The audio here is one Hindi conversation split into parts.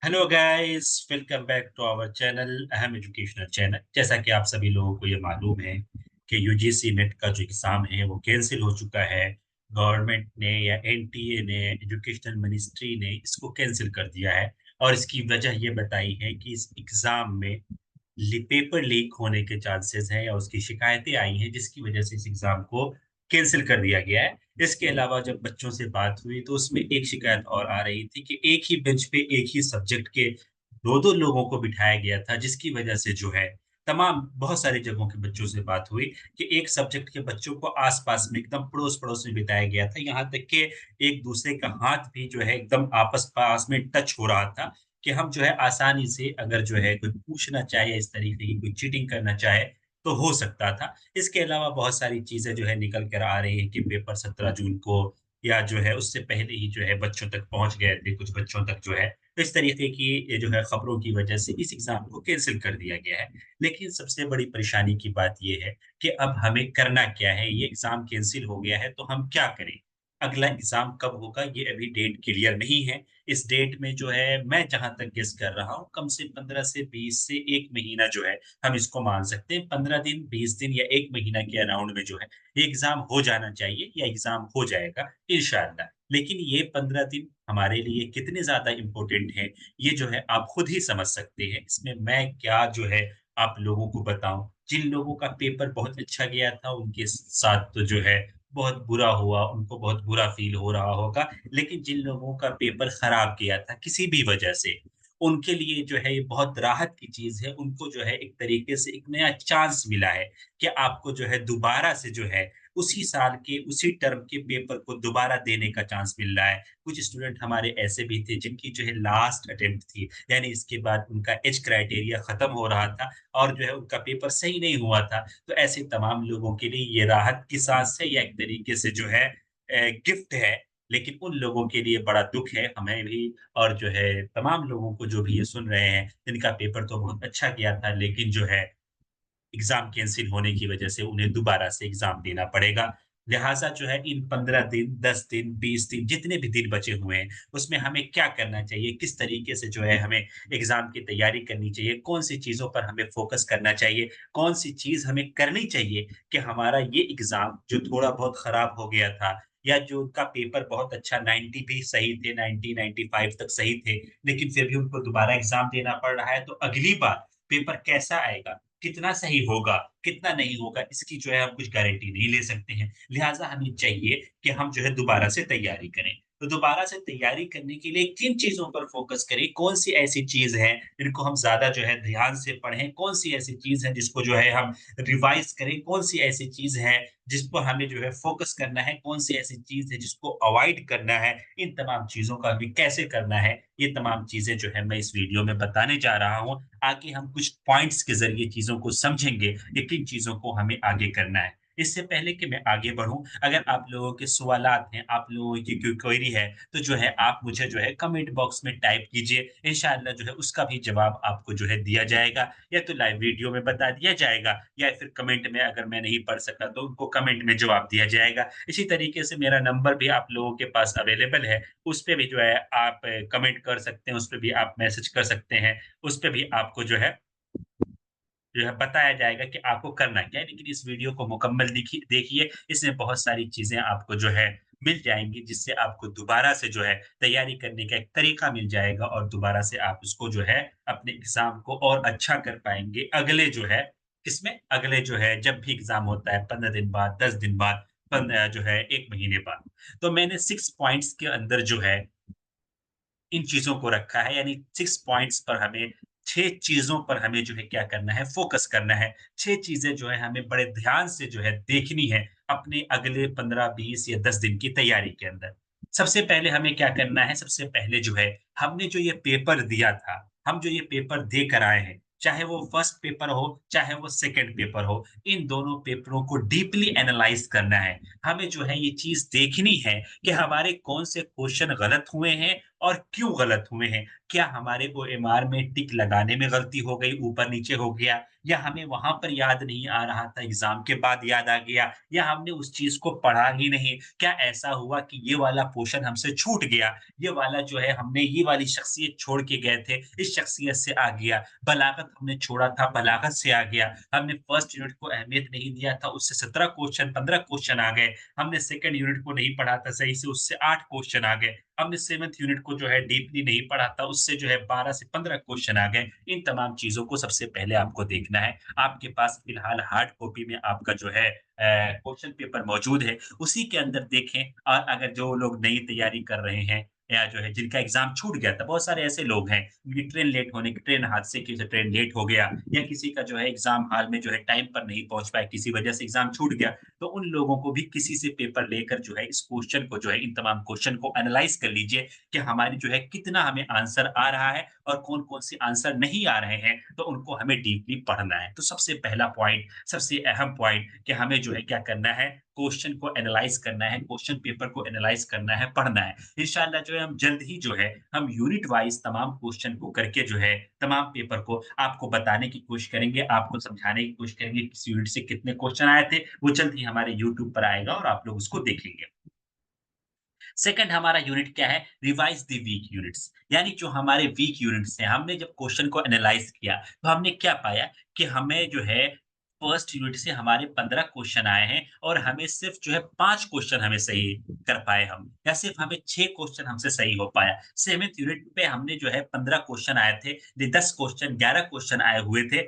Hello guys, welcome back to our channel अहम एजुकेशनल चैनल। जैसा कि आप सभी लोगों को ये मालूम है कि यूजीसी नेट का जो एग्ज़ाम है वो कैंसिल हो चुका है। गवर्नमेंट ने या एनटीए ने, एजुकेशनल मिनिस्ट्री ने इसको कैंसिल कर दिया है। और इसकी वजह ये बताई है कि इस एग्ज़ाम में पेपर लीक होने के चांसेस हैं या उसकी शिकायतें आई हैं, जिसकी वजह से इस एग्ज़ाम को कैंसिल कर दिया गया है। इसके अलावा जब बच्चों से बात हुई तो उसमें एक शिकायत और आ रही थी कि एक ही बेंच पे एक ही सब्जेक्ट के 2-2 लोगों को बिठाया गया था, जिसकी वजह से जो है तमाम बहुत सारी जगहों के बच्चों से बात हुई कि एक सब्जेक्ट के बच्चों को आस-पास में एकदम पड़ोस-पड़ोस में बिताया गया था। यहाँ तक कि एक-दूसरे का हाथ भी जो है एकदम आपस पास में टच हो रहा था कि हम जो है आसानी से अगर जो है कोई पूछना चाहे या इस तरीके की कोई चीटिंग करना चाहे, तो हो सकता था। इसके अलावा बहुत सारी चीज़ें जो है निकल कर आ रही हैं कि पेपर 17 जून को या जो है उससे पहले ही जो है बच्चों तक पहुँच गए थे, कुछ बच्चों तक जो है। तो इस तरीके की ये जो है खबरों की वजह से इस एग्ज़ाम को कैंसल कर दिया गया है। लेकिन सबसे बड़ी परेशानी की बात ये है कि अब हमें करना क्या है? ये एग्ज़ाम कैंसल हो गया है तो हम क्या करें? अगला एग्ज़ाम कब होगा ये अभी डेट क्लियर नहीं है। इस डेट में जो है मैं जहाँ तक गेस कर रहा हूँ कम से 15 से 20 से 1 महीना जो है हम इसको मान सकते हैं। 15 दिन, 20 दिन या 1 महीना के अराउंड में जो है ये एग्ज़ाम हो जाना चाहिए या एग्ज़ाम हो जाएगा इंशाअल्लाह। लेकिन ये 15 दिन हमारे लिए कितने ज़्यादा इम्पोर्टेंट हैं, ये जो है आप खुद ही समझ सकते हैं। इसमें मैं क्या जो है आप लोगों को बताऊँ। जिन लोगों का पेपर बहुत अच्छा गया था उनके साथ तो जो है बहुत बुरा हुआ, उनको बहुत बुरा फ़ील हो रहा होगा। लेकिन जिन लोगों का पेपर खराब गया था किसी भी वजह से, उनके लिए जो है ये बहुत राहत की चीज़ है। उनको जो है एक तरीके से एक नया चांस मिला है कि आपको जो है दोबारा से जो है उसी साल के उसी टर्म के पेपर को दोबारा देने का चांस मिल रहा है। कुछ स्टूडेंट हमारे ऐसे भी थे जिनकी जो है लास्ट अटेम्प्ट थी, यानी इसके बाद उनका एज क्राइटेरिया खत्म हो रहा था और जो है उनका पेपर सही नहीं हुआ था। तो ऐसे तमाम लोगों के लिए ये राहत की सांस है या एक तरीके से जो है गिफ्ट है। लेकिन उन लोगों के लिए बड़ा दुःख है, हमें भी और जो है तमाम लोगों को जो भी ये सुन रहे हैं, जिनका पेपर तो बहुत अच्छा गया था लेकिन जो है एग्ज़ाम कैंसल होने की वजह से उन्हें दोबारा से एग्ज़ाम देना पड़ेगा। लिहाज़ा जो है इन 15 दिन, 10 दिन, 20 दिन जितने भी दिन बचे हुए हैं, उसमें हमें क्या करना चाहिए? किस तरीके से जो है हमें एग्ज़ाम की तैयारी करनी चाहिए? कौन-सी चीज़ों पर हमें फ़ोकस करना चाहिए? कौन-सी चीज़ हमें करनी चाहिए कि हमारा ये एग्ज़ाम जो थोड़ा बहुत खराब हो गया था या जो उनका पेपर बहुत अच्छा 90 भी सही थे, 90, 95 तक सही थे, लेकिन फिर भी उनको दोबारा एग्ज़ाम देना पड़ रहा है, तो अगली बार पेपर कैसा आएगा? कितना सही होगा, कितना नहीं होगा, इसकी जो है हम कुछ गारंटी नहीं ले सकते हैं। लिहाज़ा हमें चाहिए कि हम जो है दोबारा से तैयारी करें। तो दोबारा से तैयारी करने के लिए किन चीज़ों पर फ़ोकस करें? कौन-सी ऐसी चीज़ है जिनको हम ज़्यादा जो है ध्यान से पढ़ें? कौन-सी ऐसी चीज़ है जिसको जो है हम रिवाइज़ करें? कौन-सी ऐसी चीज़ है जिस पर हमें जो है फ़ोकस करना है? कौन-सी ऐसी चीज़ है जिसको अवॉइड करना है? इन तमाम चीज़ों का हमें कैसे करना है? ये तमाम चीज़ें जो है मैं इस वीडियो में बताने जा रहा हूँ। आगे हम कुछ पॉइंट्स के ज़रिए चीज़ों को समझेंगे कि किन चीज़ों को हमें आगे करना है। इससे पहले कि मैं आगे बढ़ूँ, अगर आप लोगों के सवालात हैं, आप लोगों की कोई क्वेरी है, तो जो है आप मुझे जो है कमेंट बॉक्स में टाइप कीजिए। इंशाअल्लाह जो है उसका भी जवाब आपको जो है दिया जाएगा, या तो लाइव वीडियो में बता दिया जाएगा या फिर कमेंट में अगर मैं नहीं पढ़ सका तो उनको कमेंट में जवाब दिया जाएगा। इसी तरीके से मेरा नंबर भी आप लोगों के पास अवेलेबल है, उस पे भी जो है आप कमेंट कर सकते हैं, उस पे भी आप मैसेज कर सकते हैं। उस पे भी आपको जो है बताया जाएगा कि आपको करना क्या है। लेकिन इस वीडियो को मुकम्मल देखिए, इसमें बहुत सारी चीज़ें आपको जो है मिल जाएँगी, जिससे आपको दोबारा से जो है तैयारी करने का एक तरीका मिल जाएगा और दोबारा से आप उसको जो है अपने एग्ज़ाम को और अच्छा कर पाएँगे। अगले जो है किसमें? अगले जो है जब भी एग्ज़ाम होता है 15 दिन बाद, 10 दिन बाद, जो है 1 महीने बाद। तो मैंने 6 पॉइंट्स के अंदर जो है इन चीज़ों को रखा है, यानी 6 पॉइंट्स पर हमें 6 चीज़ों पर हमें जो है क्या करना है, फ़ोकस करना है। 6 चीज़ें जो है हमें बड़े ध्यान से जो है देखनी है अपने अगले 15, 20 या 10 दिन की तैयारी के अंदर। सबसे पहले हमें क्या करना है, सबसे पहले जो है हमने जो ये पेपर दिया था, हम जो ये पेपर दे कर आए हैं, चाहे वो फर्स्ट पेपर हो, चाहे वो सेकंड पेपर हो, इन दोनों पेपरों को डीपली एनालाइज़ करना है। हमें जो है ये चीज़ देखनी है कि हमारे कौन से क्वेश्चन गलत हुए हैं और क्यों गलत हुए हैं? क्या हमारे ओएमआर में टिक लगाने में गलती हो गई, ऊपर-नीचे हो गया या हमें वहाँ पर याद नहीं आ रहा था, एग्ज़ाम के बाद याद आ गया या हमने उस चीज़ को पढ़ा ही नहीं? क्या ऐसा हुआ कि ये वाला पोर्शन हमसे छूट गया, ये वाला जो है हमने ये वाली शख्सियत छोड़ के गए थे, इस शख्सियत से आ गया, बलागत हमने छोड़ा था, बलागत से आ गया, हमने फर्स्ट यूनिट को अहमियत नहीं दिया था, उससे 17 क्वेश्चन, 15 क्वेश्चन आ गए, हमने सेकंड यूनिट को नहीं पढ़ा था सही से, उससे 8 क्वेश्चन आ गए, हमने 7th यूनिट को जो है डीपली नहीं पढ़ा था, उससे जो है 12 से 15 क्वेश्चन आ गए। इन तमाम चीज़ों को सबसे पहले आपको देखना है। आपके पास फिलहाल हार्ड कॉपी में आपका जो है क्वेश्चन पेपर मौजूद है, उसी के अंदर देखें और अगर जो लोग नई तैयारी कर रहे हैं या जो है जिनका एग्ज़ाम छूट गया था, बहुत सारे ऐसे लोग हैं, उनकी ट्रेन लेट होने की ट्रेन हादसे की वजह से ट्रेन लेट हो गया या किसी का जो है एग्ज़ाम हॉल में जो है टाइम पर नहीं पहुँच पाए, किसी वजह से एग्ज़ाम छूट गया, तो उन लोगों को भी किसी से पेपर लेकर जो है इस क्वेश्चन को जो है इन तमाम क्वेश्चन को एनालाइज़ कर लीजिए कि हमारी जो है कितना हमें आंसर आ रहा है और कौन-कौन से आंसर नहीं आ रहे हैं, तो उनको हमें डीपली पढ़ना है। तो सबसे पहला पॉइंट, सबसे अहम पॉइंट कि हमें जो है क्या करना है, क्वेश्चन को एनालाइज़ करना है, क्वेश्चन पेपर को एनालाइज़ करना है, पढ़ना है। इंशाअल्लाह जो है हम जल्द ही जो है, हम यूनिट वाइज़ तमाम क्वेश्चन को करके जो है, तमाम पेपर को आपको बताने की कोशिश करेंगे, आपको समझाने की कोशिश करेंगे, किस यूनिट से कितने क्वेश्चन आए थे, वो जल्द ही हमारे यूट्यूब पर आएगा और आप लोग उसको देखेंगे। सेकंड हमारा यूनिट क्या है? रिवाइज़ द वीक यूनिट्स यानी जो हमारे वीक यूनिट्स हैं, हमने जब क्वेश्चन को एनालाइज़ किया, तो हमने क्या पाया कि हमें जो है फर्स्ट यूनिट से हमारे 15 क्वेश्चन आए हैं और हमें सिर्फ़ जो है 5 क्वेश्चन हमें सही कर पाए हम या सिर्फ़ हमें 6 क्वेश्चन हमसे सही हो पाया। 7th यूनिट पे हमने जो है 15 क्वेश्चन आए थे, 10 क्वेश्चन 11 क्वेश्चन आए हुए थे।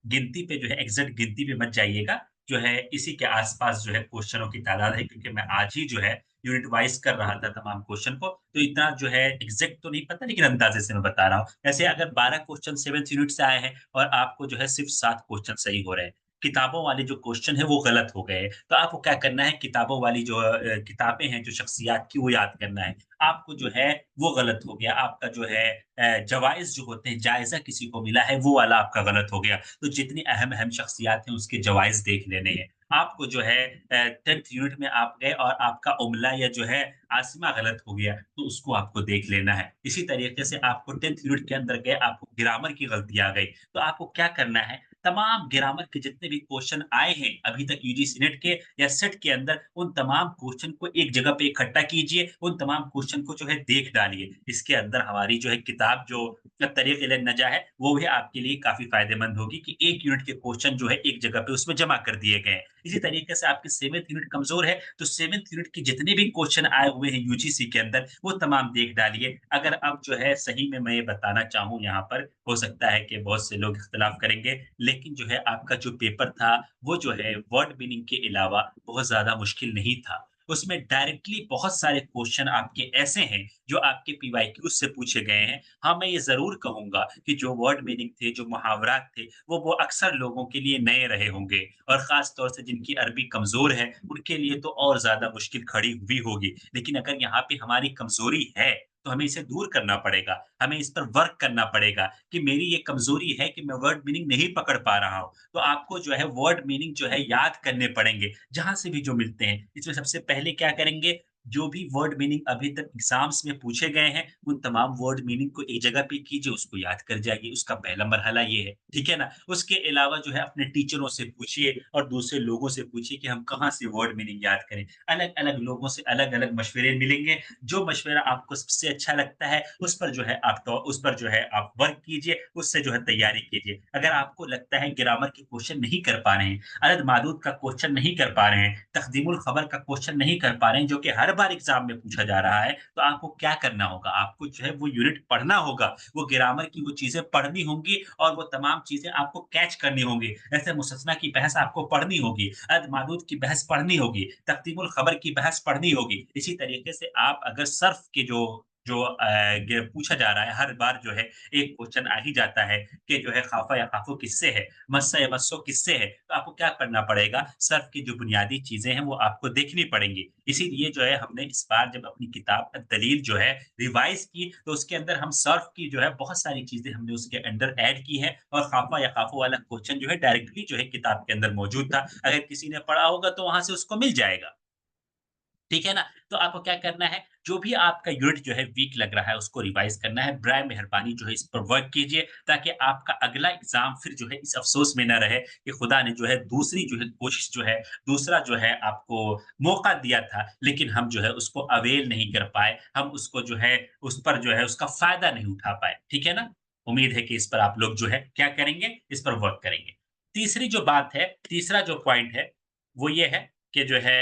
गिनती पे जो है एग्ज़ैक्ट गिनती पे मत जाइएगा, जो है इसी के आस-पास जो है क्वेश्चनों की तादाद है क्योंकि मैं आज ही जो है यूनिट वाइज़ कर रहा था तमाम क्वेश्चन को, तो इतना जो है एग्ज़ैक्ट तो नहीं पता लेकिन अंदाज़े से मैं बता रहा हूँ। ऐसे अगर 12 क्वेश्चन 7th यूनिट से आए हैं और आपको जो है सिर्फ़ 7 क्वेश्चन सही हो रहे हैं, किताबों वाले जो क्वेश्चन है वो गलत हो गए हैं, तो आपको क्या करना है किताबों वाली जो किताबें हैं जो शख्सियात की वो याद करना है। आपको जो है वो गलत हो गया, आपका जो है जवाइज़ जो होते हैं, जायज़ा किसी को मिला है वो वाला आपका गलत हो गया। तो जितनी अहम-अहम शख्सियात हैं उसके जवाइज़ देख लेने हैं। आपको जो है 10th यूनिट में आप गए और आपका उम्ला या जो है आसिमा गलत हो गया, तो उसको आपको देख लेना है। इसी तरीके से आपको 10th यूनिट के अंदर गए, आपको ग्रामर की गलती आ गई, तो आपको क्या करना है, तमाम ग्रामर के जितने भी क्वेश्चन आए हैं अभी तक यूजीसी नेट के या सेट के अंदर, उन तमाम क्वेश्चन को एक जगह पे इकट्ठा कीजिए, उन तमाम क्वेश्चन को जो है देख डालिए। इसके अंदर हमारी जो है किताब जो तरीक़ इले नजा है, वो भी आपके लिए काफ़ी फ़ायदेमंद होगी कि 1 यूनिट के क्वेश्चन जो है एक जगह पे उसमें जमा कर दिए गए हैं। इसी तरीके से आपकी 7th यूनिट कमज़ोर है, तो 7th यूनिट के जितने भी क्वेश्चन आए हुए हैं यूजीसी के अंदर, वो तमाम देख डालिए। अगर अब जो है सही में मैं ये बताना चाहूँ यहाँ पर, हो सकता है कि बहुत से लोग इख्तिलाफ़ करेंगे, लेकिन जो है आपका जो पेपर था, वो जो है वर्ड मीनिंग के अलावा बहुत ज़्यादा मुश्किल नहीं था। उसमें डायरेक्टली बहुत सारे क्वेश्चन आपके ऐसे हैं, जो आपके पीवाईक्यूज़ से पूछे गए हैं। हाँ, मैं ये ज़रूर कहूँगा कि जो वर्ड मीनिंग थे, जो मुहावरात थे, वो अक्सर लोगों के लिए नए रहे होंगे और ख़ास तौर से जिनकी अरबी कमज़ोर है, उनके लिए तो और ज़्यादा मुश्किल खड़ी हुई होगी। लेकिन अगर यहाँ पे हमारी कमज़ोरी है, तो हमें इसे दूर करना पड़ेगा, हमें इस पर वर्क करना पड़ेगा कि मेरी ये कमज़ोरी है कि मैं वर्ड मीनिंग नहीं पकड़ पा रहा हूँ। तो आपको जो है वर्ड मीनिंग जो है याद करने पड़ेंगे, जहाँ से भी जो मिलते हैं। इसमें सबसे पहले क्या करेंगे, जो भी वर्ड मीनिंग अभी तक एग्ज़ाम्स में पूछे गए हैं, उन तमाम वर्ड मीनिंग को एक जगह पे कीजिए, उसको याद कर जाइए, उसका पहला मरहला ये है, ठीक है ना? उसके अलावा जो है अपने टीचरों से पूछिए और दूसरे लोगों से पूछिए कि हम कहाँ से वर्ड मीनिंग याद करें। अलग-अलग लोगों से अलग-अलग मशवरे मिलेंगे, जो मशवरा आपको सबसे अच्छा लगता है, उस पर जो है आप वर्क कीजिए, उससे जो है तैयारी कीजिए। अगर आपको लगता है ग्रामर के क्वेश्चन नहीं कर पा रहे हैं, अदद-मादूद का क्वेश्चन नहीं कर पा रहे हैं, तक़दीमुल ख़बर का क्वेश्चन नहीं कर पा रहे हैं, जो कि हर बार एग्ज़ाम में पूछा जा रहा है, तो आपको क्या करना होगा? आपको जो है वो यूनिट पढ़ना होगा, वो ग्रामर की वो चीज़ें पढ़नी होंगी और वो तमाम चीज़ें आपको कैच करनी होंगी। जैसे मुस्तस्ना की बहस आपको पढ़नी होगी, अद-मादूद की बहस पढ़नी होगी, तक़दीमुल ख़बर की बहस पढ़नी होगी। इसी तरीके से आप अगर सर्फ़ के जो ग पूछा जा रहा है, हर बार जो है एक क्वेश्चन आ ही जाता है कि जो है ख़ाफ़ा या ख़ाफ़ू किससे है, मस्सा या मस्सो किससे है, तो आपको क्या करना पड़ेगा, सर्फ़ की जो बुनियादी चीज़ें हैं, वो आपको देखनी पड़ेंगी। इसीलिए जो है हमने इस बार जब अपनी किताब दलील जो है रिवाइज़ की, तो उसके अंदर हम सर्फ़ की जो है बहुत सारी चीज़ें हमने उसके अंदर ऐड की हैं और ख़ाफ़ा या ख़ाफ़ू वाला क्वेश्चन जो है डायरेक्टली जो है किताब के अंदर मौजूद था। अगर किसी ने पढ़ा होगा तो वहाँ से उसको मिल जाएगा। ठीक है ना? तो आपको क्या करना है, जो भी आपका यूनिट जो है वीक लग रहा है, उसको रिवाइज़ करना है। बराए मेहरबानी जो है इस पर वर्क कीजिए, ताकि आपका अगला एग्ज़ाम फिर जो है इस अफ़सोस में ना रहे कि खुदा ने जो है दूसरी जो है कोशिश जो है, दूसरा जो है आपको मौका दिया था, लेकिन हम जो है उसको अवेल नहीं कर पाए। हम उसको जो है उस पर जो है उसका फ़ायदा नहीं उठा पाए। ठीक है ना? उम्मीद है कि इस पर आप लोग जो है क्या करेंगे, इस पर वर्क करेंगे। तीसरी जो बात है, तीसरा जो पॉइंट है, वो ये है कि जो है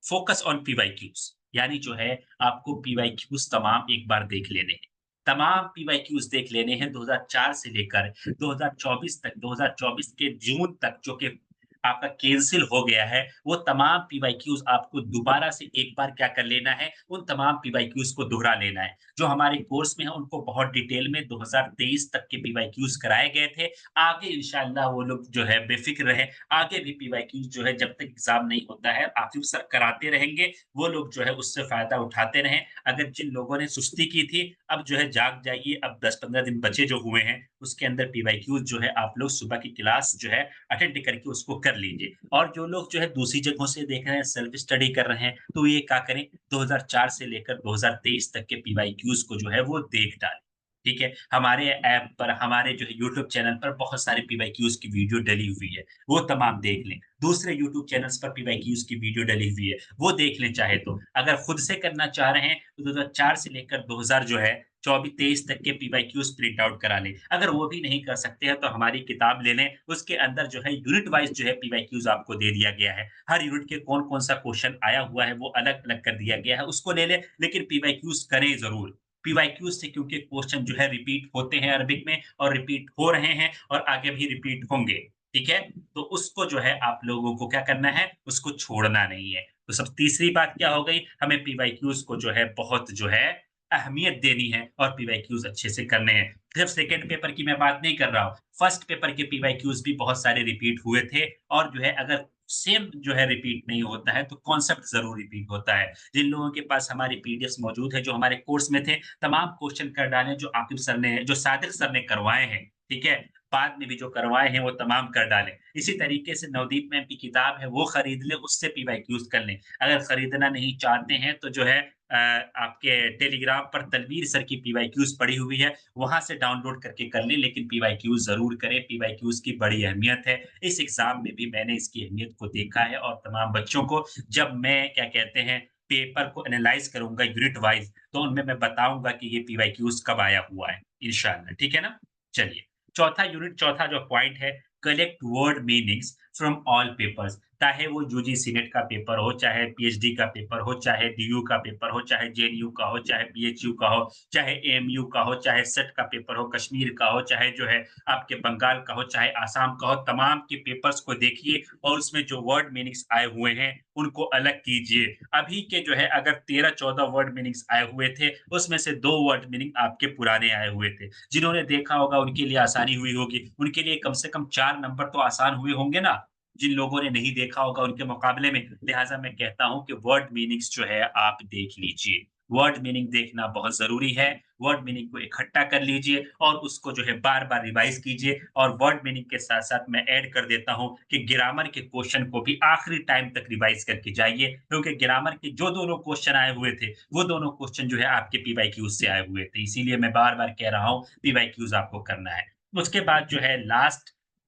फोकस ऑन पीवाईक्यूज़, यानी जो है आपको पीवाईक्यूज़ तमाम एक बार देख लेने हैं। तमाम पीवाईक्यूज़ देख लेने हैं 2004 से लेकर 2024 तक, 2024 के जून तक जो कि आपका कैंसल हो गया है, वो तमाम पीवाईक्यूज़ आपको दोबारा से एक बार क्या कर लेना है, उन तमाम पीवाईक्यूज़ को दोहरा लेना है। जो हमारे कोर्स में है उनको बहुत डिटेल में 2023 तक के पीवाईक्यूज़ कराए गए थे। आगे इंशाअल्लाह वो लोग जो है बेफ़िक्र रहें, आगे भी पीवाईक्यूज़ जो है जब तक एग्ज़ाम नहीं होता है, आखिर सर कराते रहेंगे, वो लोग जो है उससे फ़ायदा उठाते रहें। अगर जिन लोगों ने सुस्ती की थी, अब जो है जाग जाइए, अब 10-15 दिन बचे जो हुए हैं, उसके अंदर पीवाईक्यूज़ जो है आप लोग सुबह की क्लास जो है अटेंड करके उसको कर लीजिए। और जो लोग जो है दूसरी जगहों से देख रहे हैं, सेल्फ स्टडी कर रहे हैं, तो ये क्या करें, 2004 से लेकर 2023 तक के पीवाईक्यूज़ को जो है वो देख डालें। ठीक है? हमारे ऐप पर, हमारे जो है यूट्यूब चैनल पर बहुत सारे पीवाईक्यूज़ की वीडियो डली हुई है, वो तमाम देख लें। दूसरे यूट्यूब चैनल्स पर पीवाईक्यूज़ की वीडियो डली हुई है, वो देख लें चाहे तो। अगर खुद से करना चाह रहे हैं, तो 2004 से लेकर 2000 जो है 24-23 तक के पीवाईक्यूज़ प्रिंट आउट करा लें। अगर वो भी नहीं कर सकते हैं, तो हमारी किताब ले लें, उसके अंदर जो है यूनिट वाइज़ जो है पीवाईक्यूज़ आपको दे दिया गया है। हर यूनिट के कौन-कौन सा क्वेश्चन आया हुआ है, वो अलग-अलग कर दिया गया है, उसको ले लें, लेकिन पीवाईक्यूज़ करें ज़रूर। पीवाईक्यूज़ से क्योंकि क्वेश्चन जो है रिपीट होते हैं अरबिक में और रिपीट हो रहे हैं और आगे भी रिपीट होंगे, ठीक है? तो उसको जो है आप लोगों को क्या करना है, उसको छोड़ना नहीं है। तो सब तीसरी बात क्या हो गई, हमें पीवाईक्यूज़ को जो है बहुत जो है अहमियत देनी है और पीवाईक्यूज़ अच्छे से करने हैं। सिर्फ सेकंड पेपर की मैं बात नहीं कर रहा हूँ, फर्स्ट पेपर के पीवाईक्यूज़ भी बहुत सारे रिपीट हुए थे और जो है अगर सेम जो है रिपीट नहीं होता है, तो कॉन्सेप्ट ज़रूर रिपीट होता है। जिन लोगों के पास हमारी पीडीएफ्स मौजूद है, जो हमारे कोर्स में थे, तमाम क्वेश्चन कर डालें जो आकिब सर ने जो सादिक सर ने करवाए हैं, ठीक है? बाद में भी जो करवाए हैं, वो तमाम कर डालें। इसी तरीके से नवदीप मैम की किताब है, वो खरीद लें, उससे पीवाईक्यूज़ कर लें। अगर खरीदना नहीं चाहते हैं, तो जो है आपके टेलीग्राम पर तनवीर सर की पीवाईक्यूज़ पड़ी हुई है, वहाँ से डाउनलोड करके कर लें, लेकिन पीवाईक्यूज़ ज़रूर करें, पीवाईक्यूज़ की बड़ी अहमियत है। इस एग्ज़ाम में भी मैंने इसकी अहमियत को देखा है और तमाम बच्चों को जब मैं क्या कहते हैं, पेपर को एनालाइज़ करूँगा यूनिट वाइज़, तो उनमें मैं बताऊँगा कि ये पीवाईक्यूज़ कब आया हुआ है, इंशाअल्लाह, ठीक है ना? चलिए, चौथा यूनिट, चौथा जो पॉइंट है, collect word meanings from all papers, चाहे वो यूजीसी नेट का पेपर हो, चाहे पीएचडी का पेपर हो, चाहे डीयू का पेपर हो, चाहे जेएनयू का हो, चाहे बीएचयू का हो, चाहे एएमयू का हो, चाहे सेट का पेपर हो, कश्मीर का हो, चाहे जो है आपके बंगाल का हो, चाहे आसाम का हो, तमाम के पेपर्स को देखिए और उसमें जो वर्ड मीनिंग्स आए हुए हैं, उनको अलग कीजिए। अभी के जो है अगर 13-14 वर्ड मीनिंग्स आए हुए थे, उसमें से 2 वर्ड मीनिंग आपके पुराने आए हुए थे। जिन्होंने देखा होगा उनके लिए आसानी हुई होगी, उनके लिए कम से कम 4 नंबर तो आसान हुए होंगे ना? जिन लोगों ने नहीं देखा होगा उनके मुकाबले में, लिहाज़ा मैं कहता हूँ कि वर्ड मीनिंग्स जो है आप देख लीजिए। वर्ड मीनिंग देखना बहुत ज़रूरी है, वर्ड मीनिंग को इकट्ठा कर लीजिए और उसको जो है बार-बार रिवाइज़ कीजिए और वर्ड मीनिंग के साथ-साथ मैं ऐड कर देता हूँ कि ग्रामर के क्वेश्चन को भी आखिरी टाइम तक रिवाइज़ करके जाइए, क्योंकि ग्रामर के जो दोनों क्वेश्चन आए हुए थे, वो दोनों क्वेश्चन जो है आपके पीवाईक्यूज़ से आए हुए थे। इसीलिए मैं बार-बार कह रहा हूँ पीवाईक्यूज़ आपको करना है। उसके बाद जो है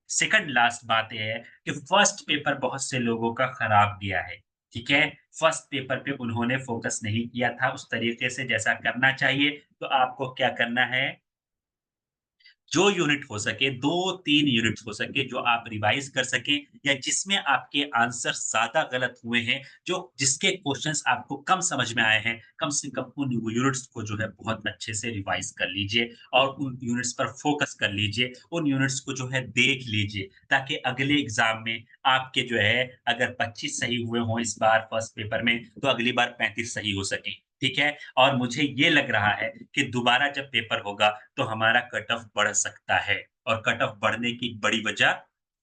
सेकंड लास्ट बात ये है कि फर्स्ट पेपर बहुत से लोगों का खराब गया है, ठीक है? फर्स्ट पेपर पे उन्होंने फ़ोकस नहीं किया था उस तरीके से जैसा करना चाहिए, तो आपको क्या करना है, जो यूनिट हो सके 2-3 यूनिट्स हो सके जो आप रिवाइज़ कर सकें या जिसमें आपके आंसर ज़्यादा गलत हुए हैं, जो जिसके क्वेश्चन्स आपको कम समझ में आए हैं, कम से कम उन यूनिट्स को जो है बहुत अच्छे से रिवाइज़ कर लीजिए और उन यूनिट्स पर फ़ोकस कर लीजिए, उन यूनिट्स को जो है देख लीजिए, ताकि अगले एग्ज़ाम में आपके जो है अगर 25 सही हुए हों इस बार फर्स्ट पेपर में, तो अगली बार 35 सही हो सकें, ठीक है? और मुझे ये लग रहा है कि दोबारा जब पेपर होगा तो हमारा कट ऑफ बढ़ सकता है और कट ऑफ बढ़ने की बड़ी वजह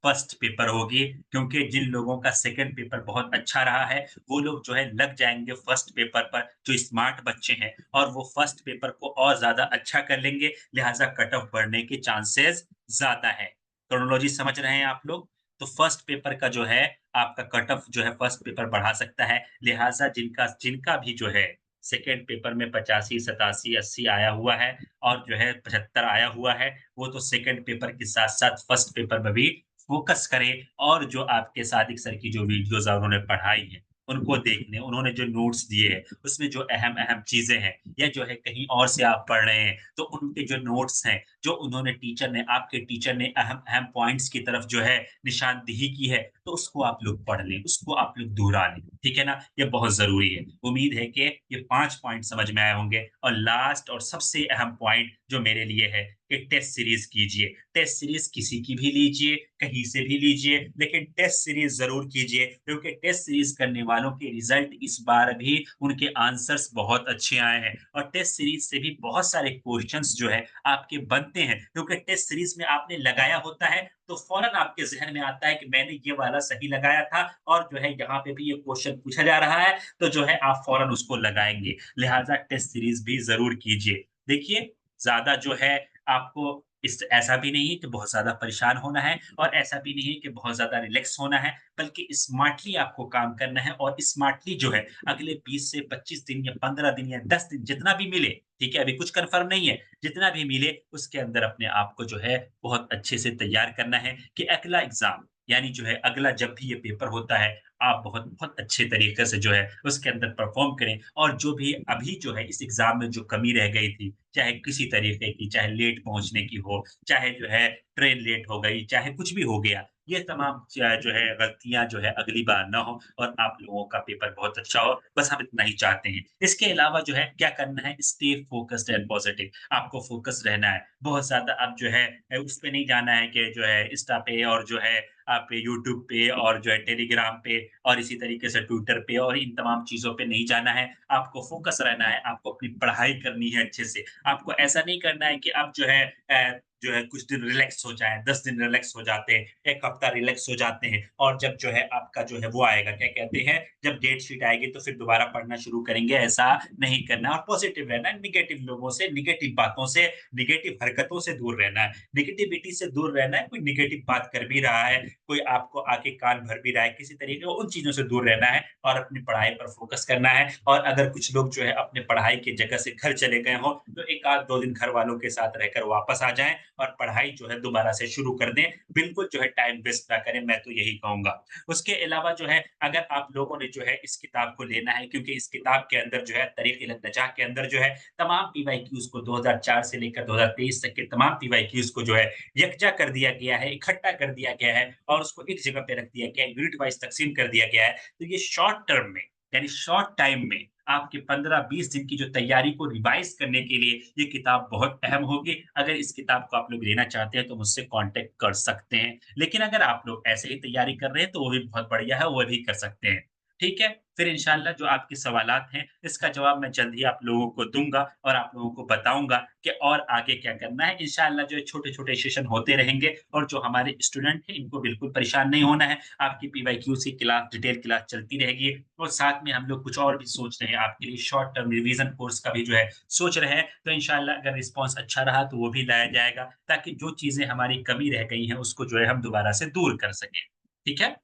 फर्स्ट पेपर होगी, क्योंकि जिन लोगों का सेकंड पेपर बहुत अच्छा रहा है, वो लोग जो है लग जाएँगे फर्स्ट पेपर पर, जो स्मार्ट बच्चे हैं और वो फर्स्ट पेपर को और ज़्यादा अच्छा कर लेंगे, लिहाज़ा कट ऑफ बढ़ने के चांसेस ज़्यादा हैं। क्रोनोलॉजी समझ रहे हैं आप लोग? तो फर्स्ट पेपर का जो है आपका कट ऑफ जो है फर्स्ट पेपर बढ़ा सकता है। लिहाज़ा जिनका जिनका भी जो है सेकंड पेपर में 85, 87, 80 आया हुआ है और जो है 75 आया हुआ है, वो तो सेकंड पेपर के साथ-साथ फर्स्ट पेपर में भी फ़ोकस करें और जो आपके सादिक सर की जो वीडियोज़ उन्होंने पढ़ाई हैं, उनको देख लें। उन्होंने जो नोट्स दिए हैं, उसमें जो अहम-अहम चीज़ें हैं या जो है कहीं और से आप पढ़ रहे हैं, तो उनके जो नोट्स हैं, जो उन्होंने आपके टीचर ने अहम-अहम पॉइंट्स की तरफ जो है निशानदेही की है, तो उसको आप लोग पढ़ लें, उसको आप लोग दोहरा लें, ठीक है ना? ये बहुत ज़रूरी है। उम्मीद है कि ये 5 पॉइंट समझ में आए होंगे और लास्ट और सबसे अहम पॉइंट जो मेरे लिए है कि टेस्ट सीरीज़ कीजिए। टेस्ट सीरीज़ किसी की भी लीजिए, कहीं से भी लीजिए, लेकिन टेस्ट सीरीज़ ज़रूर कीजिए क्योंकि टेस्ट सीरीज़ करने वालों के रिज़ल्ट इस बार भी उनके आंसर्स बहुत अच्छे आए हैं और टेस्ट सीरीज़ से भी बहुत सारे क्वेश्चन्स जो है आपके बनते हैं क्योंकि टेस्ट सीरीज़ में आपने लगाया होता है, तो फ़ौरन आपके ज़हन में आता है कि मैंने ये वाला सही लगाया था और जो है यहाँ पे भी ये क्वेश्चन पूछा जा रहा है, तो जो है आप फ़ौरन उसको लगाएँगे। लिहाज़ा टेस्ट सीरीज़ भी ज़रूर कीजिए। देखिए, ज़्यादा जो है आपको इस ऐसा भी नहीं है कि बहुत ज़्यादा परेशान होना है और ऐसा भी नहीं है कि बहुत ज़्यादा रिलैक्स होना है, बल्कि स्मार्टली आपको काम करना है और स्मार्टली जो है अगले 20 से 25 दिन या 15 दिन या 10 दिन जितना भी मिले, ठीक है? अभी कुछ कन्फर्म नहीं है, जितना भी मिले उसके अंदर अपने आप को जो है बहुत अच्छे से तैयार करना है कि अगला एग्ज़ाम यानी जो है अगला जब भी ये पेपर होता है, आप बहुत बहुत अच्छे तरीके से जो है उसके अंदर परफ़ॉर्म करें और जो भी अभी जो है इस एग्ज़ाम में जो कमी रह गई थी, चाहे किसी तरीके की, चाहे लेट पहुँचने की हो, चाहे जो है ट्रेन लेट हो गई, चाहे कुछ भी हो गया, ये तमाम जो है गलतियाँ जो है अगली बार ना हो और आप लोगों का पेपर बहुत अच्छा हो, बस हम इतना ही चाहते हैं। इसके अलावा जो है क्या करना है स्टे फोकस्ड एंड पॉज़िटिव आपको फ़ोकस रहना है। बहुत ज़्यादा अब जो है उस पे नहीं जाना है कि जो है इंस्टा पे और जो है आप यूट्यूब पे और जो है टेलीग्राम पे और इसी तरीके से ट्विटर पे और इन तमाम चीज़ों पे नहीं जाना है। आपको फ़ोकस रहना है, आपको अपनी पढ़ाई करनी है अच्छे से। आपको ऐसा नहीं करना है कि अब जो है कुछ दिन रिलैक्स हो जाएँ, 10 दिन रिलैक्स हो जाते हैं, 1 हफ्ता रिलैक्स हो जाते हैं और जब जो है आपका जो है वो आएगा, क्या कहते हैं, जब डेट शीट आएगी तो फिर दोबारा पढ़ना शुरू करेंगे, ऐसा नहीं करना है और पॉज़िटिव रहना है, नेगेटिव लोगों से, नेगेटिव बातों से, नेगेटिव हरकतों से दूर रहना है। नेगेटिविटी से दूर रहना है, कोई नेगेटिव बात कर भी रहा है, कोई आपको आके कान भर भी रहा है, किसी तरीके का उन चीज़ों से दूर रहना है और अपनी पढ़ाई पर फ़ोकस करना है और अगर कुछ लोग जो है अपने पढ़ाई की जगह से घर चले गए हों, तो 1 आध 2 दिन घर वालों के साथ रहकर वापस आ जाएँ और पढ़ाई जो है दोबारा से शुरू कर दें। बिल्कुल जो है टाइम वेस्ट ना करें, मैं तो यही कहूँगा। उसके अलावा जो है अगर आप लोगों ने जो है इस किताब को लेना है क्योंकि इस किताब के अंदर जो है तरीक़-ए-नजाह के अंदर जो है तमाम पीवाईक्यूज़ को 2004 से लेकर 2023 तक के तमाम पीवाईक्यूज़ को जो है यकजा कर दिया गया है, इकट्ठा कर दिया गया है और उसको एक जगह पे रख दिया गया है, यूनिट वाइज़ तक़सीम कर दिया गया है। तो ये शॉर्ट टर्म में यानी शॉर्ट टाइम में आपके 15-20 दिन की जो तैयारी को रिवाइज़ करने के लिए ये किताब बहुत अहम होगी। अगर इस किताब को आप लोग लेना चाहते हैं तो मुझसे कॉन्टैक्ट कर सकते हैं। लेकिन अगर आप लोग ऐसे ही तैयारी कर रहे हैं तो वो भी बहुत बढ़िया है, वो भी कर सकते हैं। ठीक है? फिर इंशाअल्लाह जो आपके सवालात हैं, इसका जवाब मैं जल्द ही आप लोगों को दूँगा और आप लोगों को बताऊँगा कि और आगे क्या करना है। इंशाअल्लाह जो है छोटे-छोटे सेशन होते रहेंगे और जो हमारे स्टूडेंट हैं, इनको बिल्कुल परेशान नहीं होना है। आपकी पीवाईक्यूज़ की क्लास, डिटेल क्लास चलती रहेगी और साथ में हम लोग कुछ और भी सोच रहे हैं आपके लिए शॉर्ट टर्म रिवीज़न कोर्स का भी जो है सोच रहे हैं। तो इंशाअल्लाह अगर रिस्पॉन्स अच्छा रहा तो वो भी लाया जाएगा ताकि जो चीज़ें हमारी कमी रह गई हैं, उसको जो है हम दोबारा से दूर कर सकें। ठीक है?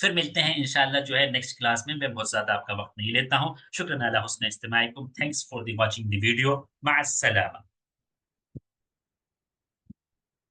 फिर मिलते हैं इंशाअल्लाह जो है नेक्स्ट क्लास में। मैं बहुत ज़्यादा आपका वक़्त नहीं लेता हूँ। शुक्रान अला हुस्न इस्तिमाइकुम। Thanks for the watching the video. माअ अस्सलामा।